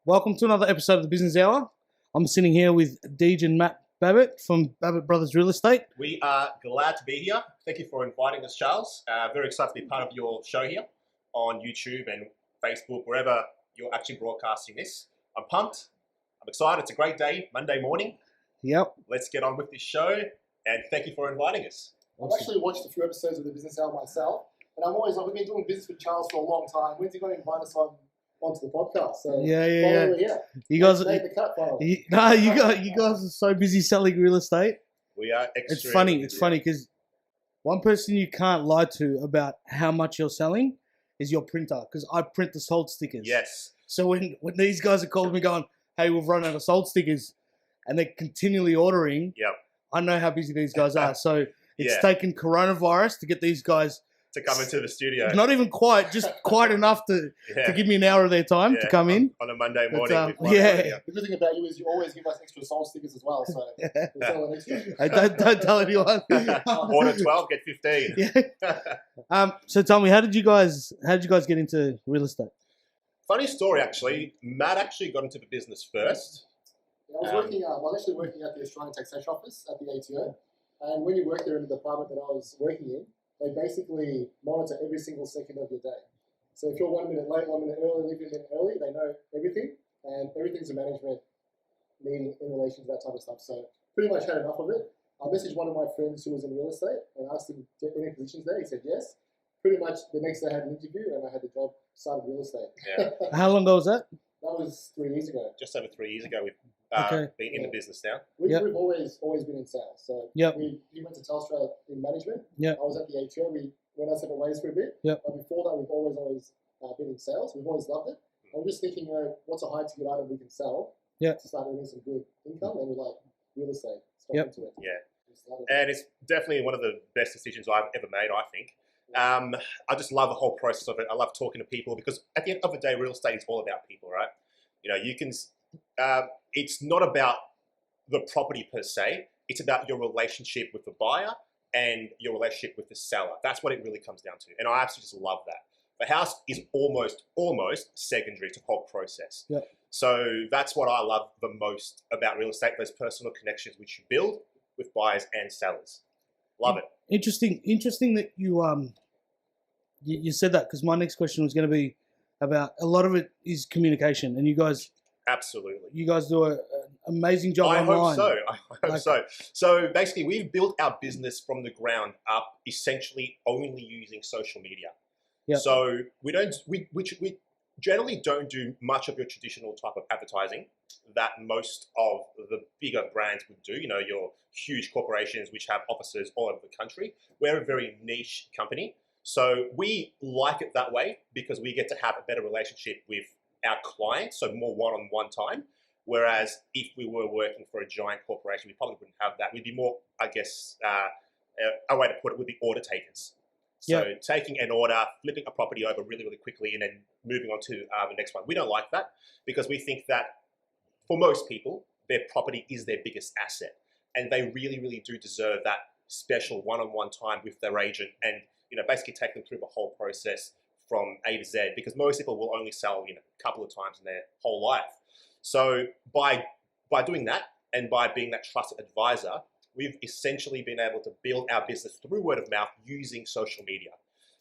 Welcome to another episode of the Business Hour. I'm sitting here with Deej and Matthieu Babet from BABET Brothers Real Estate. We are glad to be here. Thank you for inviting us, Charles. Very excited to be part of your show here on YouTube and Facebook, wherever you're actually broadcasting this. I'm pumped. I'm excited. It's a great day, Monday morning. Yep. Let's get on with this show, and thank you for inviting us. I've actually watched a few episodes of the Business Hour myself, and I'm always like, we've been doing business with Charles for a long time. When's he going to invite us onto the podcast? So Yeah. You guys, made the cut, finally. you guys are so busy selling real estate. We are It's extremely funny because one person you can't lie to about how much you're selling is your printer, because I print the sold stickers. Yes. So when these guys are calling me going, hey, we've run out of sold stickers, and they're continually ordering, Yep. I know how busy these guys are. So it's Yeah. taken coronavirus to get these guys, To come into the studio. not even quite, just quite enough to give me an hour of their time to come in. On a Monday But, morning. with one yeah. idea. The good thing about you is you always give us extra soul stickers as well, so we'll sell an extra. Hey, don't tell anyone. Order 12, get 15. Yeah. So tell me, how did you guys get into real estate? Funny story, actually. Matt actually got into the business first. I was actually working at the Australian Taxation Office at the ATO, and when you work there in the department that I was working in, they basically monitor every single second of your day. So if you're 1 minute late, 1 minute early, leave a minute early, they know everything, and everything's a management meeting in relation to that type of stuff. So pretty much had enough of it. I messaged one of my friends who was in real estate and asked him to get any positions there. He said yes. Pretty much the next day I had an interview and I had the job, started real estate. Yeah. How long ago was that? That was 3 years ago. Just over 3 years ago, we've Okay. been in the business now. We've always been in sales. So Yep. he went to Telstra in management. Yep. I was at the ATO. We went our separate ways for a bit. Yep. But before that, we've always been in sales. We've always loved it. I was just thinking, what's a high ticket item we can sell Yep. to start earning some good income? And we're like, real estate. Yep. Into it. Yeah. We started. And it's definitely one of the best decisions I've ever made, I think. I just love the whole process of it. I love talking to people because at the end of the day, real estate is all about people, right? You know, you can, it's not about the property per se. It's about your relationship with the buyer and your relationship with the seller. That's what it really comes down to. And I absolutely just love that. The house is almost secondary to the whole process. Yep. So that's what I love the most about real estate, those personal connections which you build with buyers and sellers. Love it. Interesting that you said that, because my next question was going to be about a lot of it is communication, and you guys Absolutely. do an amazing job I online. hope so. So basically, we've built our business from the ground up, essentially only using social media. Yep. So we generally don't do much of your traditional type of advertising that most of the bigger brands would do. You know, your huge corporations which have offices all over the country. We're a very niche company. So we like it that way because we get to have a better relationship with our clients, so more one-on-one time. Whereas if we were working for a giant corporation, we probably wouldn't have that. We'd be more, I guess, a way to put it would be order takers. So taking an order, flipping a property over really, really quickly, and then moving on to the next one. We don't like that because we think that for most people, their property is their biggest asset. And they really, really do deserve that special one-on-one time with their agent and, you know, basically take them through the whole process from A to Z, because most people will only sell, you know, a couple of times in their whole life. So by doing that and by being that trusted advisor, we've essentially been able to build our business through word of mouth using social media.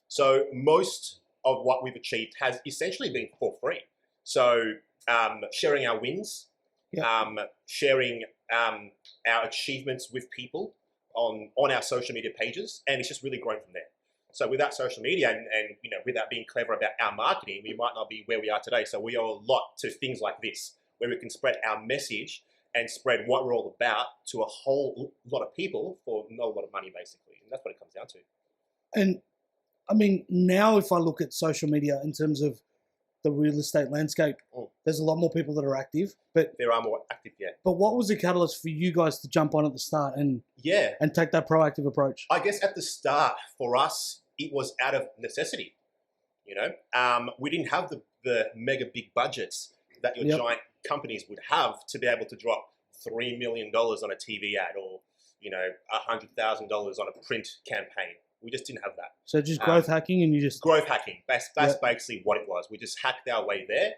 So most of what we've achieved has essentially been for free. So sharing our wins, sharing our achievements with people on our social media pages, and it's just really grown from there. So without social media and you know, without being clever about our marketing, we might not be where we are today. So we owe a lot to things like this, where we can spread our message and spread what we're all about to a whole lot of people for not a lot of money, basically. And that's what it comes down to. And I mean, now if I look at social media in terms of the real estate landscape, there's a lot more people that are active. But there are more active, yeah. But what was the catalyst for you guys to jump on at the start and take that proactive approach? I guess at the start for us, it was out of necessity. You know, we didn't have the mega big budgets that your giant companies would have to be able to drop $3 million on a TV ad or, you know, $100,000 on a print campaign. We just didn't have that. So just growth hacking, and you just... Growth hacking. That's basically what it was. We just hacked our way there.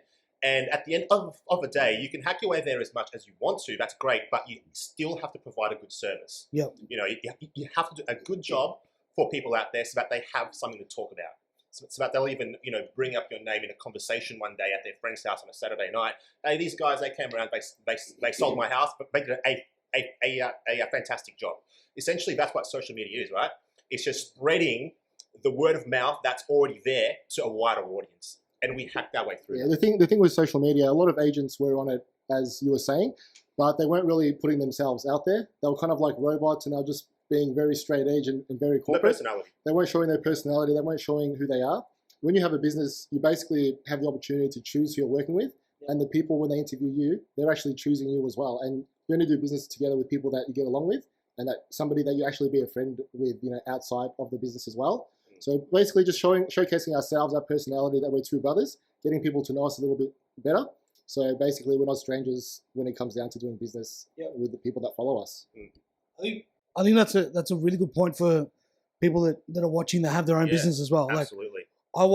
And at the end of the day, you can hack your way there as much as you want to. That's great, but you still have to provide a good service. Yep. You know, you have to do a good job for people out there so that they have something to talk about. So that they'll even, you know, bring up your name in a conversation one day at their friend's house on a Saturday night. Hey, these guys, they came around, they sold my house, but they did a fantastic job. Essentially, that's what social media is, right? It's just spreading the word of mouth that's already there to a wider audience. And we hacked our way through. Yeah, the thing with social media, a lot of agents were on it, as you were saying, but they weren't really putting themselves out there. They were kind of like robots, and they were just being very straight edge and very corporate. No personality. They weren't showing their personality. They weren't showing who they are. When you have a business, you basically have the opportunity to choose who you're working with. Yeah. And the people, when they interview you, they're actually choosing you as well. And you only do business together with people that you get along with, and that somebody that you actually be a friend with, you know, outside of the business as well. So basically just showcasing ourselves, our personality, that we're two brothers, getting people to know us a little bit better. So basically we're not strangers when it comes down to doing business with the people that follow us. I think that's a really good point for people that are watching that have their own business as well. Absolutely. Like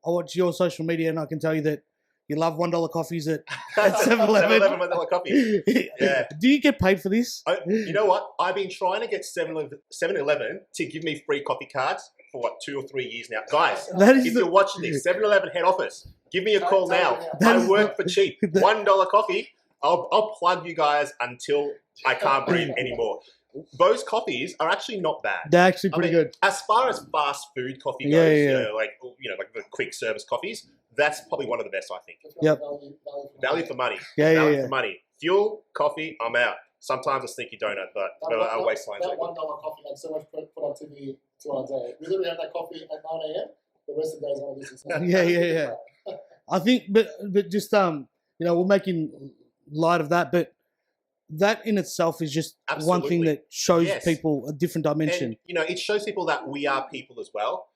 I watch your social media, and I can tell you that you love $1 coffees at 7-Eleven. $7-Eleven coffee. Yeah. Do you get paid for this? You know what? I've been trying to get 7-Eleven to give me free coffee cards for 2 or 3 years now. Guys, if you're watching this, 7-Eleven head office, give me a call now. I work for cheap. $1 coffee. I'll plug you guys until I can't breathe anymore. Those coffees are actually not bad. They're actually pretty good. As far as fast food coffee goes, you know, like the quick service coffees, that's probably one of the best, I think. Yep. Value for money. Value for money. Fuel, coffee, I'm out. Sometimes a stinky donut, but I waste time. That $1 coffee had so much productivity to our day. We literally have that coffee at 9 a.m. The rest of the day is on a business. Yeah. I think, but just we're making light of that, but that in itself is just one thing that shows people a different dimension. And, it shows people that we are people as well.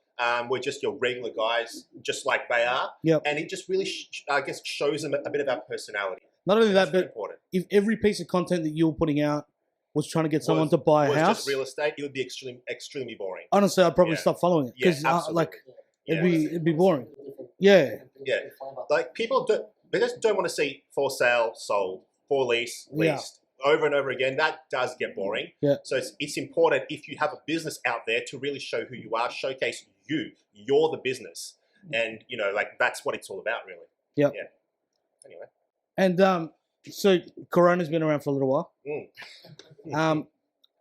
We're just your regular guys, just like they are. Yep. And it just really, shows them a bit of our personality. Not only that, but if every piece of content that you're putting out was trying to get someone to buy a house, just real estate, it would be extremely boring. Honestly, I'd probably stop following it because it'd be boring. Yeah. Like people just don't want to see for sale, sold, for lease, leased. Over and over again, that does get boring. Yeah. So it's important if you have a business out there to really show who you are, showcase you. You're the business, and that's what it's all about, really. Yep. Yeah. Anyway. And so Corona's been around for a little while.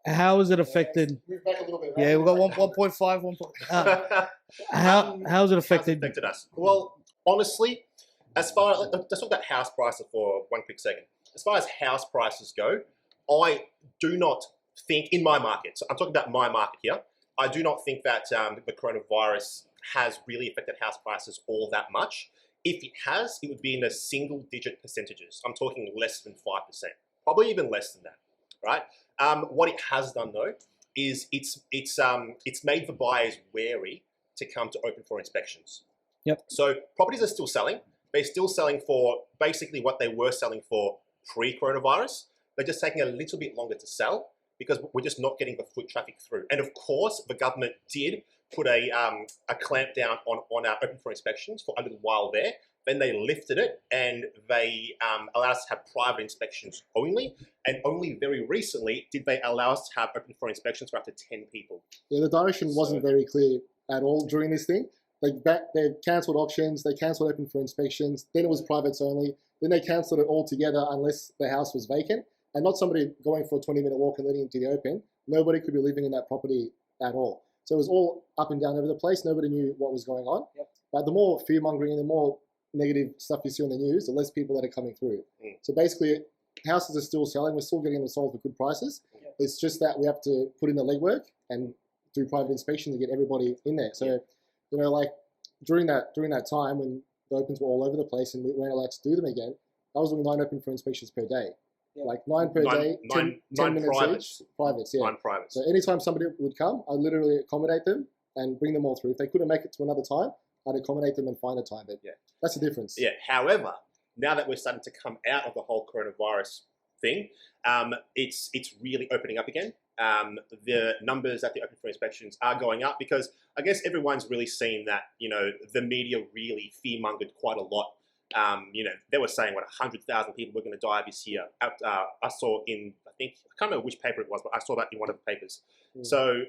How has it affected? Move back a little bit. Right? Yeah, we've got 1.5. How has it affected us? Well, honestly, let's talk about house prices for one quick second. As far as house prices go, I do not think, in my market, so I'm talking about my market here, I do not think that the coronavirus has really affected house prices all that much. If it has, it would be in the single-digit percentages. I'm talking less than 5%, probably even less than that, right? What it has done, though, is it's made the buyers wary to come to open for inspections. Yep. So properties are still selling. They're still selling for basically what they were selling for pre-coronavirus. They're just taking a little bit longer to sell because we're just not getting the foot traffic through. And of course, the government did put a clamp down on our open for inspections for a little while there. Then they lifted it and they allowed us to have private inspections only. And only very recently did they allow us to have open for inspections for up to 10 people. Yeah, the direction wasn't very clear at all during this thing. They cancelled auctions, they cancelled open for inspections, then it was privates only, then they cancelled it altogether unless the house was vacant, and not somebody going for a 20-minute walk and letting it to the open. Nobody could be living in that property at all. So it was all up and down over the place. Nobody knew what was going on. Yep. But the more fear-mongering and the more negative stuff you see on the news, the less people that are coming through. So basically, houses are still selling. We're still getting them sold for good prices. Yep. It's just that we have to put in the legwork and do private inspections to get everybody in there. So, during that time when the opens were all over the place and we weren't allowed to do them again, I was doing 9 open for inspections per day. Yeah. Like 9 per day, 10 minutes privates. each. Privates, yeah. 9 privates. So anytime somebody would come, I'd literally accommodate them and bring them all through. If they couldn't make it to another time, I'd accommodate them and find a time. But that's the difference. Yeah. However, now that we're starting to come out of the whole coronavirus thing, it's really opening up again. The numbers at the open for inspections are going up because I guess everyone's really seen that, the media really fear-mongered quite a lot they were saying, 100,000 people were going to die this year. I saw I can't remember which paper it was, but I saw that in one of the papers. So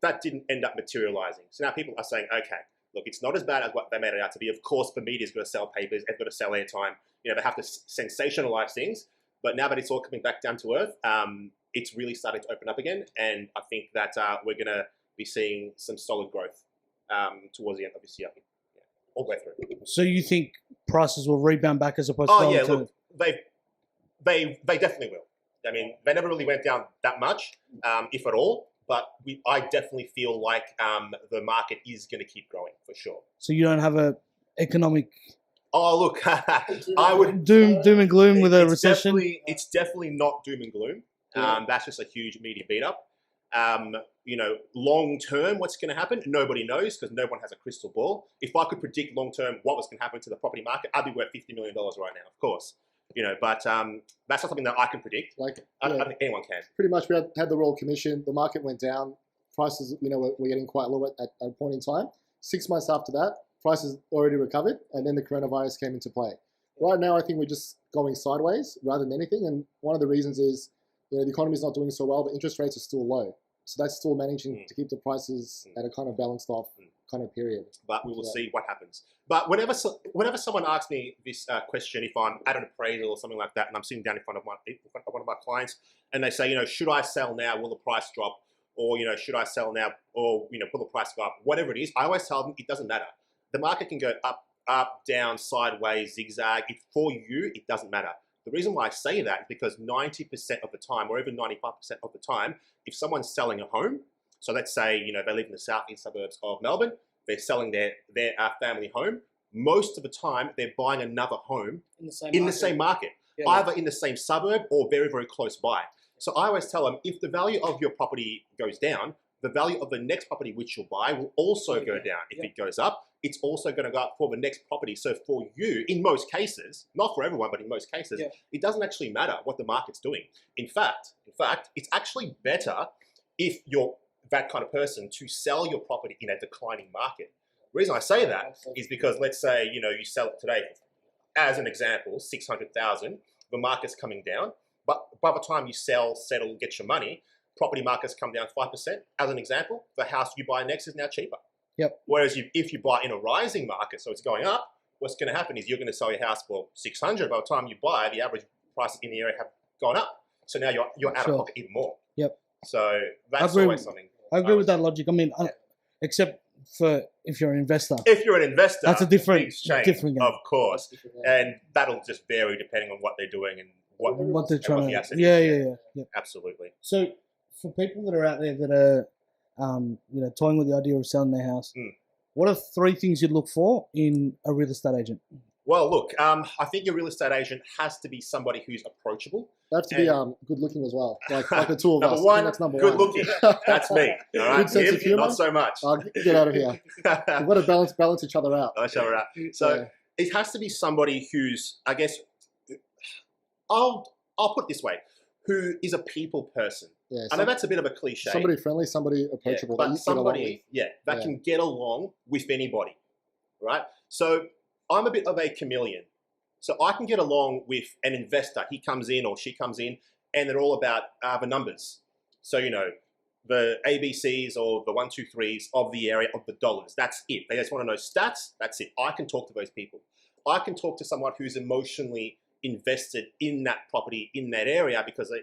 that didn't end up materializing. So now people are saying, okay, look, it's not as bad as what they made it out to be. Of course, the media's got to sell papers, they've got to sell airtime. They have to sensationalize things. But now that it's all coming back down to earth, it's really starting to open up again. And I think that we're going to be seeing some solid growth towards the end of this year. All the way through. So you think prices will rebound back as opposed to... Oh, yeah, look, they definitely will. I mean, they never really went down that much, if at all. But I definitely feel like the market is going to keep growing for sure. So you don't have a economic... Oh, look, I would... Doom and gloom with a recession? It's definitely not doom and gloom. That's just a huge media beat up. Long term, what's going to happen? Nobody knows because no one has a crystal ball. If I could predict long term what was going to happen to the property market, I'd be worth $50 million right now, of course. But that's not something that I can predict. I don't think anyone can. Pretty much, we had the Royal Commission. The market went down. Prices, were getting quite low at a point in time. 6 months after that, prices already recovered, and then the coronavirus came into play. Right now, I think we're just going sideways rather than anything. And one of the reasons is, the economy is not doing so well, but interest rates are still low. So that's still managing to keep the prices at a kind of balanced off kind of period. But we will see what happens. But whenever someone asks me this question, if I'm at an appraisal or something like that, and I'm sitting down in front of one of my clients, and they say, should I sell now? Will the price drop? Or, should I sell now? Or, will the price go up? Whatever it is, I always tell them it doesn't matter. The market can go up, down, sideways, zigzag. For you, it doesn't matter. The reason why I say that is because 90% of the time, or even 95% of the time, if someone's selling a home, so let's say, they live in the southeast suburbs of Melbourne, they're selling their family home, most of the time they're buying another home in the same market, either in the same suburb or very, very close by. So I always tell them, if the value of your property goes down, the value of the next property which you'll buy will also go down. If it goes up, it's also going to go up for the next property. So for you, in most cases, not for everyone, but in most cases, it doesn't actually matter what the market's doing. In fact, it's actually better if you're that kind of person to sell your property in a declining market. The reason I say that is because let's say, you sell it today, as an example, 600,000, the market's coming down, but by the time you sell, settle, get your money, property markets come down 5%. As an example, the house you buy next is now cheaper. Whereas if you buy in a rising market, so it's going up, what's going to happen is you're going to sell your house for 600. By the time you buy, the average prices in the area have gone up. So now you're out of pocket even more. So that's always something. I agree with that logic. I mean, except for if you're an investor. If you're an investor, that's a different game. Of course. And that'll just vary depending on what they're doing and what they're trying to. Yeah. Absolutely. So for people that are out there that are toying with the idea of selling their house, what are 3 things you'd look for in a real estate agent? Well, look, I think your real estate agent has to be somebody who's approachable. They have to be good looking as well, like the two of us. Number one, that's number good one. looking. That's me. All right, good sense of humor. Not so much. Get out of here. We've got to balance each other out. So it has to be somebody who's, I guess, I'll put it this way, who is a people person. Yeah, I know that's a bit of a cliche. Somebody friendly, somebody approachable. But somebody, that can get along with anybody, right? So I'm a bit of a chameleon. So I can get along with an investor. He comes in or she comes in and they're all about the numbers. So, the ABCs or the 1, 2, 3s of the area of the dollars. That's it. They just want to know stats. That's it. I can talk to those people. I can talk to someone who's emotionally invested in that property in that area because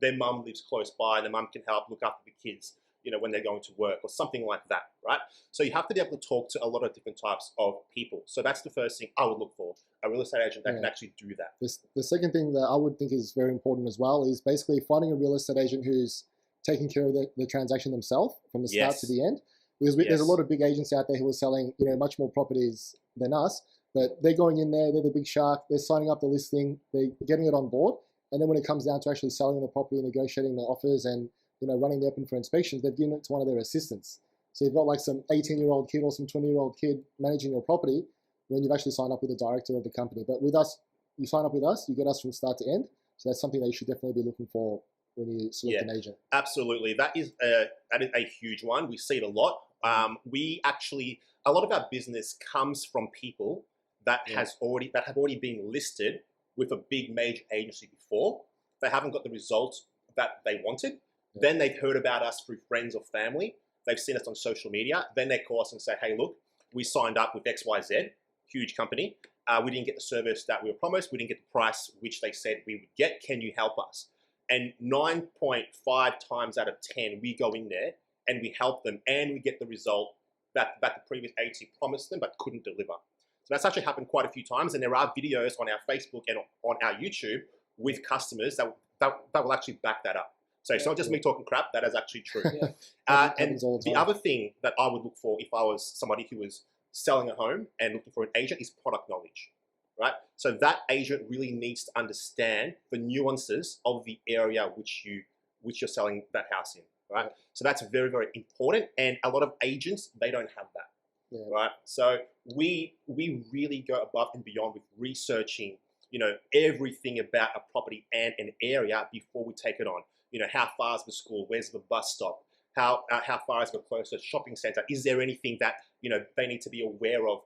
their mum lives close by and the mum can help look after the kids when they're going to work or something like that, right? So you have to be able to talk to a lot of different types of people. So that's the first thing I would look for, a real estate agent that can actually do that. The second thing that I would think is very important as well is basically finding a real estate agent who's taking care of the transaction themselves from the start to the end. Because there's a lot of big agents out there who are selling much more properties than us. But they're going in there, they're the big shark, they're signing up the listing, they're getting it on board. And then when it comes down to actually selling the property, negotiating the offers and running the open for inspections, they've given it to one of their assistants. So you've got like some 18-year-old kid or some 20-year-old kid managing your property when you've actually signed up with the director of the company. But with us, you sign up with us, you get us from start to end. So that's something that you should definitely be looking for when you select an agent. Absolutely. That is a huge one. We see it a lot. A lot of our business comes from people that have already been listed with a big major agency before. They haven't got the results that they wanted. Then they've heard about us through friends or family. They've seen us on social media. Then they call us and say, hey, look, we signed up with XYZ, huge company. We didn't get the service that we were promised. We didn't get the price which they said we would get. Can you help us? And 9.5 times out of 10, we go in there and we help them and we get the result that the previous agency promised them but couldn't deliver. So that's actually happened quite a few times, and there are videos on our Facebook and on our YouTube with customers that will actually back that up. So it's not just me talking crap, that is actually true. And the other thing that I would look for if I was somebody who was selling a home and looking for an agent is product knowledge, right? So that agent really needs to understand the nuances of the area which you're selling that house in, right? So that's very, very important, and a lot of agents, they don't have that. Right, so we really go above and beyond with researching, everything about a property and an area before we take it on. How far is the school? Where's the bus stop? How far is the closest shopping centre? Is there anything that they need to be aware of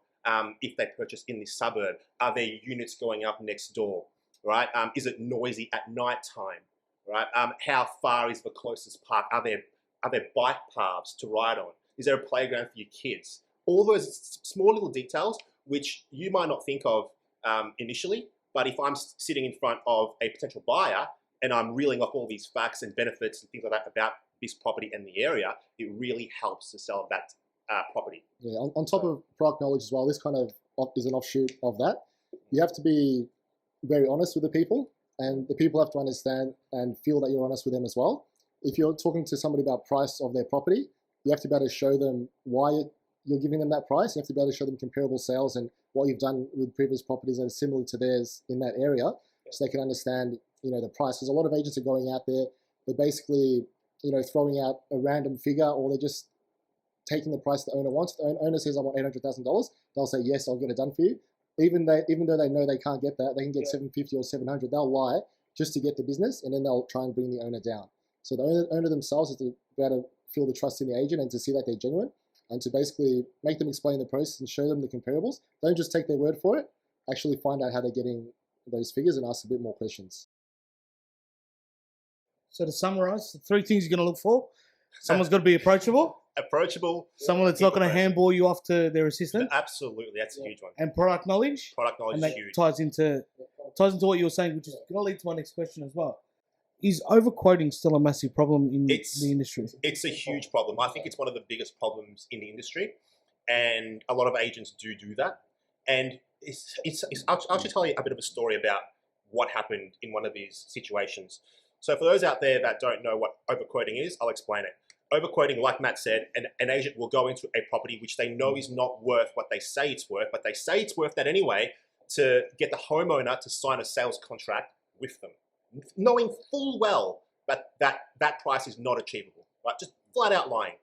if they purchase in this suburb? Are there units going up next door? Right? Is it noisy at night time? Right? How far is the closest park? Are there bike paths to ride on? Is there a playground for your kids? All those small little details which you might not think of initially, but if I'm sitting in front of a potential buyer and I'm reeling off all these facts and benefits and things like that about this property and the area, it really helps to sell that property. Yeah, on top of product knowledge as well, this kind of is an offshoot of that. You have to be very honest with the people, and the people have to understand and feel that you're honest with them as well. If you're talking to somebody about price of their property, you have to be able to show them why you're giving them that price. You have to be able to show them comparable sales and what you've done with previous properties that are similar to theirs in that area, so they can understand, the price. Because a lot of agents are going out there, they're basically, throwing out a random figure, or they're just taking the price the owner wants. If the owner says, I want $800,000, they'll say, yes, I'll get it done for you. Even though they know they can't get that, they can get 750 or 700. They'll lie just to get the business, and then they'll try and bring the owner down. So the owner themselves is to be able to feel the trust in the agent and to see that they're genuine, and to basically make them explain the process and show them the comparables. Don't just take their word for it. Actually find out how they're getting those figures and ask a bit more questions. So to summarize, the 3 things you're going to look for: someone's got to be approachable. Someone that's not going to handball you off to their assistant. Absolutely, that's a huge one. And product knowledge. And that is huge. ties into what you were saying, which is going to lead to my next question as well. Is overquoting still a massive problem in the industry? It's a huge problem. I think it's one of the biggest problems in the industry, and a lot of agents do that. And I'll actually tell you a bit of a story about what happened in one of these situations. So for those out there that don't know what overquoting is, I'll explain it. Overquoting, like Matt said, an agent will go into a property which they know is not worth what they say it's worth, but they say it's worth that anyway to get the homeowner to sign a sales contract with them, knowing full well that price is not achievable, right? Just flat out lying.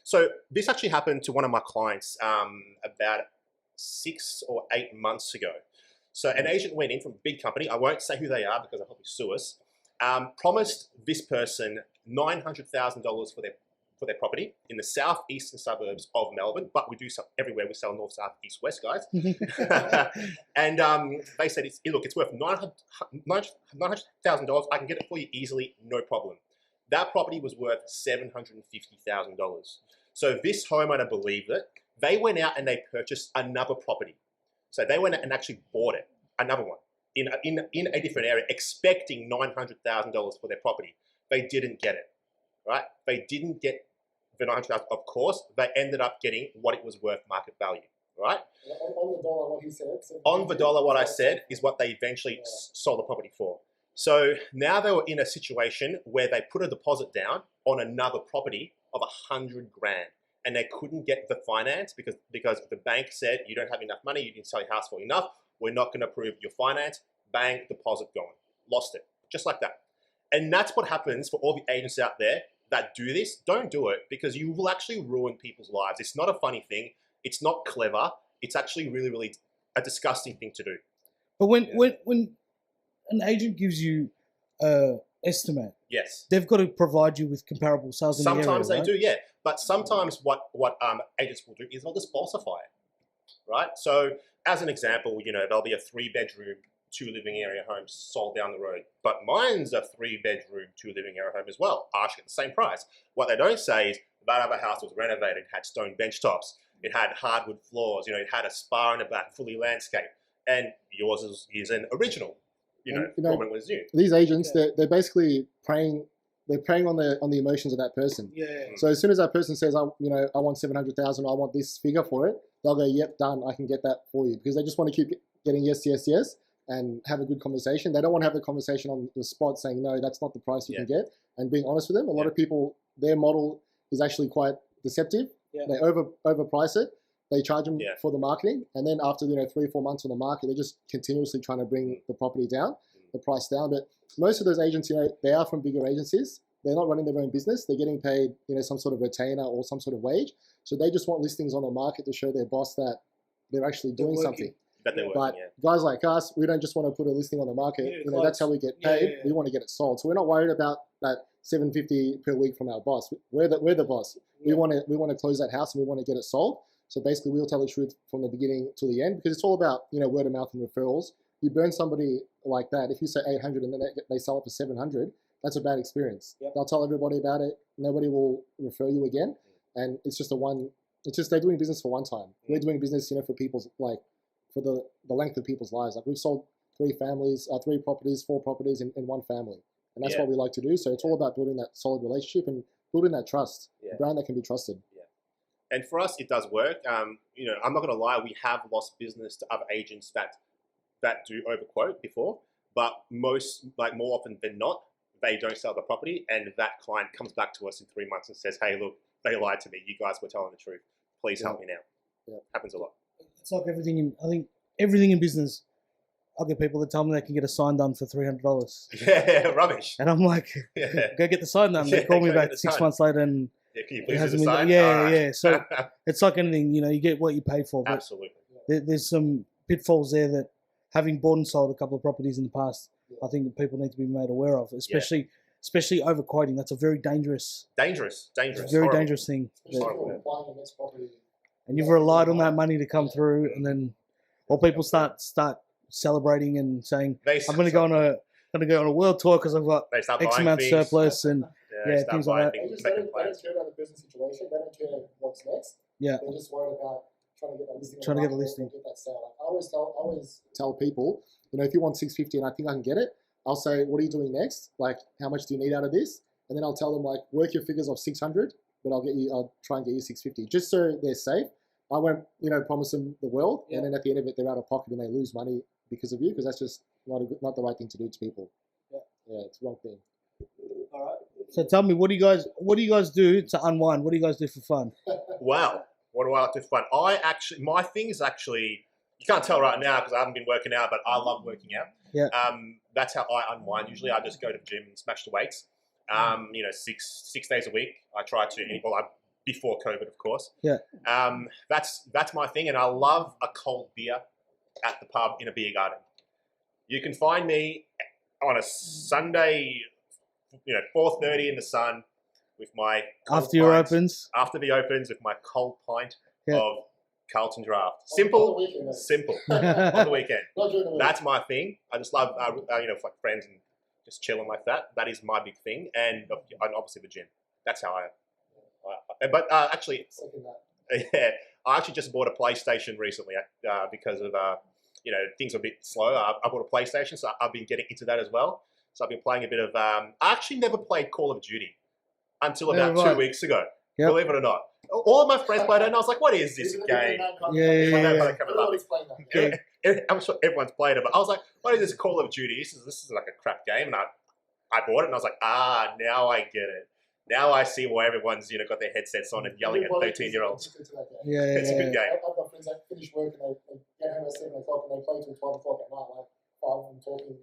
So this actually happened to one of my clients about 6 or 8 months ago. So an agent went in from a big company, I won't say who they are because they'll probably sue us, promised this person $900,000 for their property in the southeastern suburbs of Melbourne, but we do sell everywhere. We sell north, south, east, west, guys. And they said, look, it's worth $900,000. I can get it for you easily, no problem. That property was worth $750,000. So this homeowner believed it. They went out and they purchased another property. So they went out and actually bought it, another one, in a different area, expecting $900,000 for their property. They didn't get it, right? They didn't get the $900,000. Of course, they ended up getting what it was worth market value, right? On the dollar, what he said. On the dollar, what I said is what they eventually sold the property for. So now they were in a situation where they put a deposit down on another property of $100,000, and they couldn't get the finance because the bank said, you don't have enough money, you didn't sell your house for enough, we're not going to approve your finance. Bang, deposit gone. Lost it. Just like that. And that's what happens for all the agents out there that do this. Don't do it, because you will actually ruin people's lives. It's not a funny thing. It's not clever. It's actually really, really a disgusting thing to do. But when an agent gives you an estimate, yes, they've got to provide you with comparable sales in the area, sometimes they right? do, yeah. But sometimes what agents will do is they'll just falsify it, right? So as an example, there'll be a 3-bedroom, 2 living area home sold down the road, but mine's a 3-bedroom, 2 living area home as well, asking at the same price. What they don't say is that other house was renovated, had stone bench tops, it had hardwood floors, it had a spa in the back, fully landscaped, and yours is an original, from it was new. These agents, they're basically preying on the emotions of that person. Yeah. So as soon as that person says, I want 700,000, I want this figure for it, they'll go, yep, done, I can get that for you, because they just want to keep getting yes, yes, yes, and have a good conversation. They don't want to have the conversation on the spot saying, no, that's not the price you can get, and being honest with them. A lot of people, their model is actually quite deceptive. Yeah. They overprice it. They charge them for the marketing, and then after 3 or 4 months on the market, they're just continuously trying to bring the property down, the price down. But most of those agents, they are from bigger agencies. They're not running their own business. They're getting paid, some sort of retainer or some sort of wage. So they just want listings on the market to show their boss that they're actually doing something. But guys like us, we don't just want to put a listing on the market. That's how we get paid. We want to get it sold. So we're not worried about that $750 per week from our boss. We're the boss. We want to close that house and we want to get it sold. So basically, we'll tell the truth from the beginning to the end, because it's all about word of mouth and referrals. You burn somebody like that. If you say 800 and then they sell it for 700, that's a bad experience. They'll tell everybody about it. Nobody will refer you again, and it's just they're doing business for one time. We're doing business, for people's for the length of people's lives. Like we've sold 3 properties, 4 properties in one family, and that's what we like to do. So it's all about building that solid relationship and building that trust, a brand that can be trusted. And for us, it does work. I'm not going to lie, we have lost business to other agents that do overquote before, but more often than not, they don't sell the property, and that client comes back to us in 3 months and says, hey, look, they lied to me. You guys were telling the truth. Please help me now. Happens a lot. It's like everything in business. I'll get people that tell me they can get a sign done for $300. Yeah, rubbish. And I'm like, go get the sign done. They call me back 6 months later and can you please do the sign? Yeah. So it's like anything, you get what you pay for. But absolutely. There's some pitfalls there that, having bought and sold a couple of properties in the past, I think that people need to be made aware of, especially overquoting. That's a very dangerous, very dangerous thing. And you've relied on that money to come through, and then people start celebrating and saying, "I'm going to go on a world tour because I've got X amount surplus," and things like that. They don't care about the business situation. They don't care what's next. Yeah. They're just worried about trying to get that listing. Trying to get a listing. Get that sale. I always tell people, if you want 650 and I think I can get it, I'll say, what are you doing next? Like, how much do you need out of this? And then I'll tell them, work your figures of 600, but I'll try and get you 650, just so they're safe. I won't, promise them the world, and then at the end of it, they're out of pocket and they lose money because of you, because that's just not the right thing to do to people. Yeah, it's the wrong thing. All right. So tell me, what do you guys do to unwind? What do you guys do for fun? Wow. What do I like to do for fun? My thing is actually, you can't tell right now because I haven't been working out, but I love working out. Yeah. That's how I unwind. Usually I just go to the gym and smash the weights. 6 days a week. I try to, before COVID, of course. Yeah. That's my thing. And I love a cold beer at the pub in a beer garden. You can find me on a Sunday, 4:30 in the sun with my after the opens with my cold pint of Carlton Draft. Simple. On the weekend. That's my thing. I just love, like friends and just chilling like that. That is my big thing. And obviously the gym. That's how actually, I actually just bought a PlayStation recently because of, things are a bit slow. I bought a PlayStation, so I've been getting into that as well. So I've been playing a bit of, I actually never played Call of Duty until about 2 weeks ago. Yep. Believe it or not. All of my friends played it, and I was like, what is this game? I'm sure everyone's played it, but I was like, what is this Call of Duty? This is like a crap game. And I bought it, and I was like, now I get it. Now I see why everyone's got their headsets on and yelling at 13-year-olds. It's a good game. I've got friends that finish work and they get home at 7 o'clock and they play till 12 o'clock at night, talking.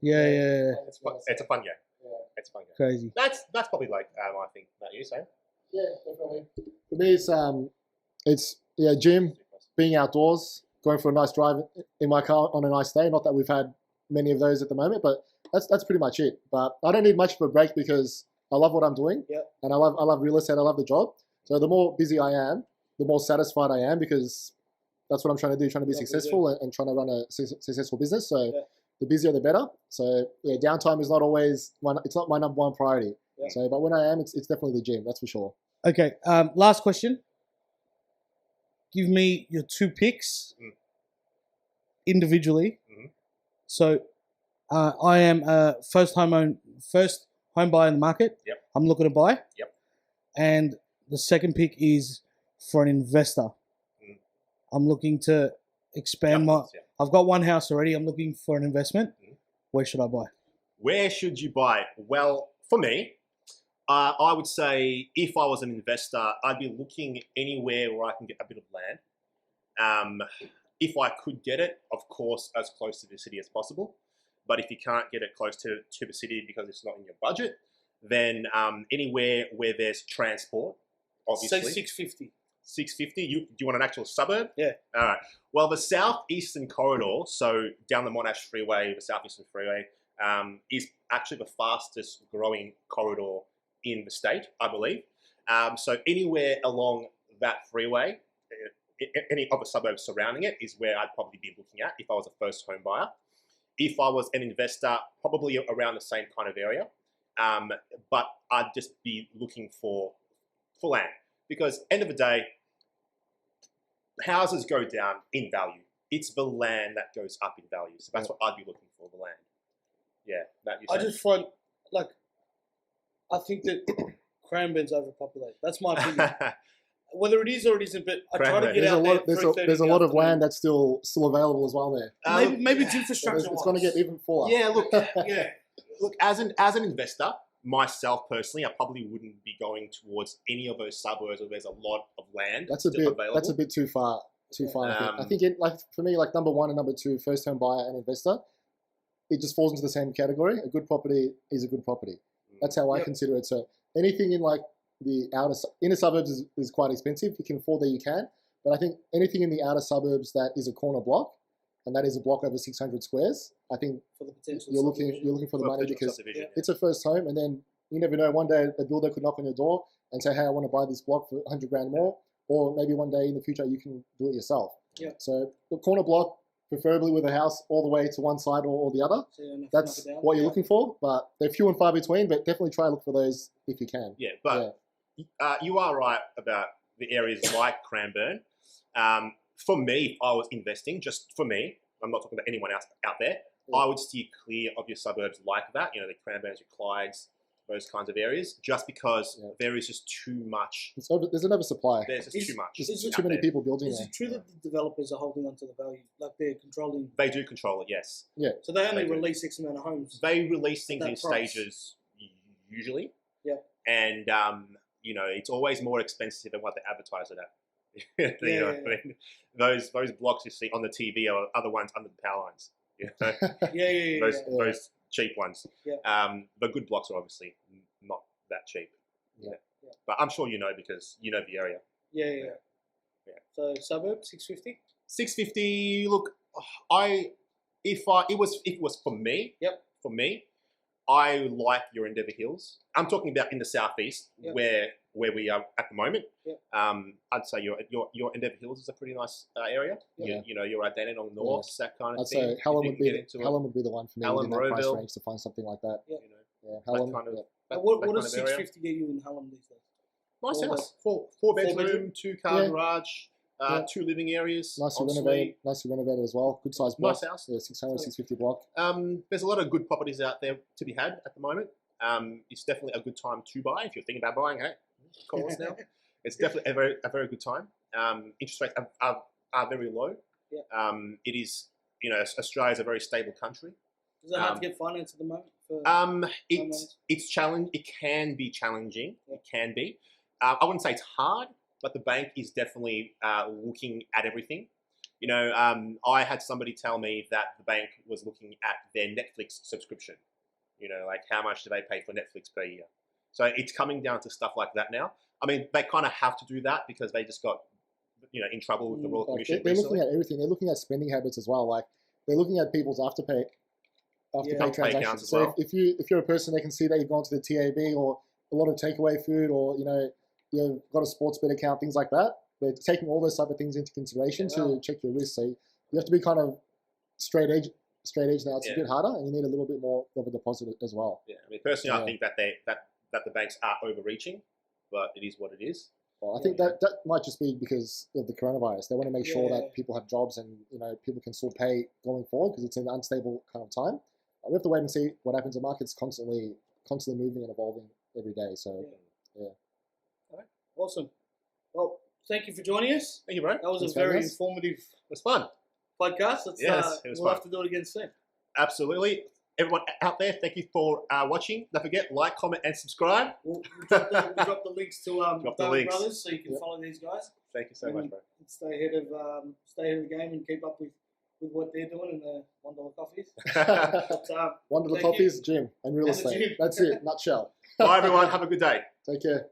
It's a fun game. Yeah. It's a fun game. Crazy. That's probably like my thing. That you say? Yeah, definitely. For me, it's gym, being outdoors, going for a nice drive in my car on a nice day. Not that we've had many of those at the moment, but that's pretty much it. But I don't need much of a break because I love what I'm doing, and I love real estate. I love the job. So the more busy I am, the more satisfied I am because That's what I'm trying to do, trying to be successful and trying to run a successful business. So the busier, the better. So yeah, downtime is not always it's not my number one priority. Yeah. So, but when I am, it's definitely the gym. That's for sure. Okay. Last question. Give me your 2 picks individually. Mm-hmm. So I am a first home buyer in the market. Yep. I'm looking to buy. Yep. And the second pick is for an investor. I'm looking to expand I've got one house already. I'm looking for an investment. Where should I buy? Where should you buy? Well, for me, I would say if I was an investor, I'd be looking anywhere where I can get a bit of land. If I could get it, of course, as close to the city as possible. But if you can't get it close to the city because it's not in your budget, then anywhere where there's transport, obviously. Say 650. 650. Do you want an actual suburb? Yeah. All right. Well, the southeastern corridor, so down the Monash Freeway, the southeastern freeway, is actually the fastest growing corridor in the state, I believe. So anywhere along that freeway, any other suburbs surrounding it is where I'd probably be looking at if I was a first home buyer. If I was an investor, probably around the same kind of area. But I'd just be looking for land. Because end of the day, houses go down in value. It's the land that goes up in value. So that's what I'd be looking for, the land. Yeah. I just find, I think that Cranbourne's overpopulated. That's my opinion. Whether it is or it isn't, but I try to get out there. There's a lot of land that's still available as well there. Maybe it's infrastructure. It's going to get even fuller. Yeah, look, as an investor, myself personally, I probably wouldn't be going towards any of those suburbs where there's a lot of land available. That's a bit too far. I think for me, number 1 and number 2, first home buyer and investor, it just falls into the same category. A good property is a good property. That's how I consider it. So anything in the inner suburbs is quite expensive. If you can afford that, you can. But I think anything in the outer suburbs that is a corner block, and that is a block over 600 squares, I think for the potential you're looking for the money because it's a first home, and then you never know. One day a builder could knock on your door and say, "Hey, I want to buy this block for 100 grand more," or maybe one day in the future you can do it yourself. Yeah. So the corner block, preferably with a house all the way to one side or the other. So that's what you're looking for, but they're few and far between. But definitely try to look for those if you can. Yeah, but you are right about the areas like Cranbourne. For me, if I was investing, just for me, I'm not talking about anyone else out there, I would steer clear of your suburbs like that, the Cranbournes, your Clydes, those kinds of areas, just because there is just too much. There's an oversupply. There's just too much. There's too many people building Is it true that the developers are holding on to the value? Like they're controlling? They do control it, yes. Yeah. So they only release X amount of homes? They release things in stages, usually. Yeah. And, it's always more expensive than what they advertise it at. I mean, those blocks you see on the TV are the ones under the power lines. Those cheap ones. Yeah. The good blocks are obviously not that cheap. Yeah. But I'm sure because you know the area. Yeah. So suburb 650. 650. Look, if it was for me. Yep. For me, I like your Endeavour Hills. I'm talking about in the southeast, where we are at the moment. Yep. I'd say your Endeavour Hills is a pretty nice area. Yeah. You're at Dandenong North, that kind of I'd thing. say Hallam would be the one for me Hallam, in that price range to find something like that. Yeah. Hallam. What does 650 get you in Hallam these days? Nice house. Four bedroom, 2-car garage. 2 living areas. Nicely renovated as well. Good size block. Nice house. Yeah, 600, 650 block. There's a lot of good properties out there to be had at the moment. It's definitely a good time to buy. If you're thinking about buying, call us now. It's definitely a very good time. Interest rates are very low. Yeah. It is, Australia is a very stable country. Is it hard to get finance at the moment? It's challenge. It can be challenging. Yeah. It can be. I wouldn't say it's hard, but the bank is definitely looking at everything. I had somebody tell me that the bank was looking at their Netflix subscription. How much do they pay for Netflix per year? So it's coming down to stuff like that now. I mean, they kind of have to do that because they just got, in trouble with the Royal Commission. They're looking at everything. They're looking at spending habits as well. Like they're looking at people's afterpay transactions. So if you're a person, they can see that you've gone to the TAB or a lot of takeaway food, or you've got a sports bet account, things like that. they're taking all those type of things into consideration to check your risk. So you have to be kind of straight edge now. It's a bit harder, and you need a little bit more of a deposit as well. Yeah, I mean, personally, I think that the banks are overreaching, but it is what it is. Well, I think that might just be because of the coronavirus. They want to make sure that people have jobs and people can still pay going forward because it's an unstable kind of time. We have to wait and see what happens. The market's constantly moving and evolving every day. So yeah. All right. Awesome. Well, thank you for joining us. Thank you, bro. That was a very informative. It was fun. Podcast. We'll have to do it again soon. Absolutely. Everyone out there, thank you for watching. Don't forget, like, comment, and subscribe. We'll drop the links to BABET Brothers so you can follow these guys. Thank you so much, bro. Stay ahead of the game and keep up with what they're doing in the $1 coffees. $1 coffees, gym, and real estate. That's it, nutshell. Bye, everyone. Have a good day. Take care.